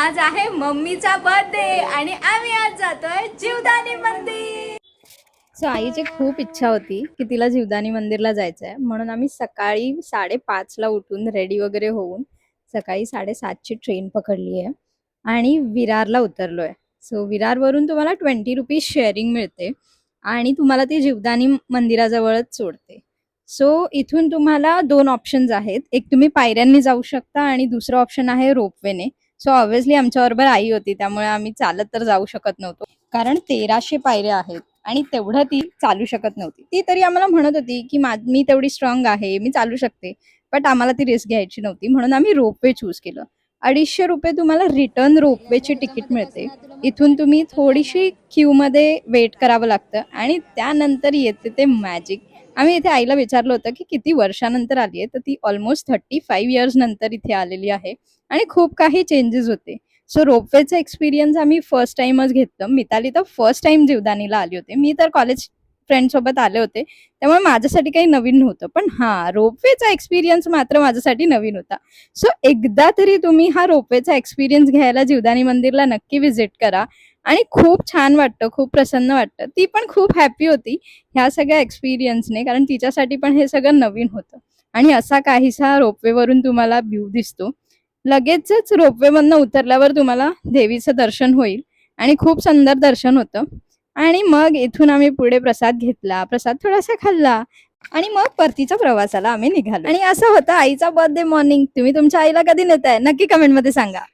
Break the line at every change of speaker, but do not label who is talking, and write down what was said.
आज आहे मम्मीचा बर्थडे आणि आम्ही आज जातोय जीवदानी मंदिर. सो आईची खूप इच्छा होती की तिला जीवदानी मंदिरला जायचं आहे, म्हणून आम्ही सकाळी 5:30ला उठून रेडी वगैरे होऊन सकाळी 7:30ची ट्रेन पकडली आहे आणि विरारला उतरलोय. सो विरारवरून तुम्हाला 20 रुपीज शेअरिंग मिळते आणि तुम्हाला ती जीवदानी मंदिराजवळच सोडते. सो इथून तुम्हाला 2 ऑप्शन्स आहेत. एक तुम्ही पायऱ्यांनी जाऊ शकता आणि दुसरं ऑप्शन आहे रोपवेने. सो ऑब्व्हियसली आमच्याबरोबर आई होती, त्यामुळे आम्ही चालत तर जाऊ शकत नव्हतो, कारण 1300 पायऱ्या आहेत आणि तेवढं ती चालू शकत नव्हती. ती तरी आम्हाला म्हणत होती की मी तेवढी स्ट्रॉंग आहे, मी चालू शकते, बट आम्हाला ती रिस्क घ्यायची नव्हती, म्हणून आम्ही रोपवे चूज केलं. 250 रुपये तुम्हाला रिटर्न रोपवेची तिकीट मिळते. इथून तुम्ही थोडीशी क्यू मध्ये वेट करावं लागतं आणि त्यानंतर येते ते मॅजिक. आम्ही इथे आईला विचारलं होतं की किती वर्षानंतर आली आहे, तर ती ऑलमोस्ट 35 इयर्स नंतर इथे आलेली आहे आणि खूप काही चेंजेस होते. सो रोपवेचा एक्सपिरियन्स आम्ही फर्स्ट टाइमच घेतलं. मिताली तर फर्स्ट टाइम जीवदानीला आली होते, मी तर कॉलेज फ्रेंड सोबत आले होते, त्यामुळे माझ्यासाठी काही नवीन नव्हतं. पण हा रोपवेचा एक्सपिरियन्स मात्र माझ्यासाठी नवीन होता. सो एकदा तरी तुम्ही हा रोपवेचा एक्सपिरियन्स घ्यायला जीवदानी मंदिरला नक्की व्हिजिट करा आणि खूप छान वाटतं, खूप प्रसन्न वाटतं. ती पण खूप हॅपी होती ह्या सगळ्या एक्सपिरियन्सने, कारण तिच्यासाठी पण हे सगळं नवीन होतं. आणि असा काहीसा रोपवेवरून तुम्हाला व्ह्यू दिसतो. लगेचच रोपवेमधनं उतरल्यावर तुम्हाला देवीचं दर्शन होईल आणि खूप सुंदर दर्शन होतं. आणि मग इथून आम्ही पुढे प्रसाद घेतला, प्रसाद थोडासा खाल्ला आणि मग परतीच्या प्रवासाला आम्ही निघालो. आणि असं होतं आईचा बर्थडे मॉर्निंग. तुम्ही तुमच्या आईला कधी नेताय नक्की कमेंटमध्ये सांगा.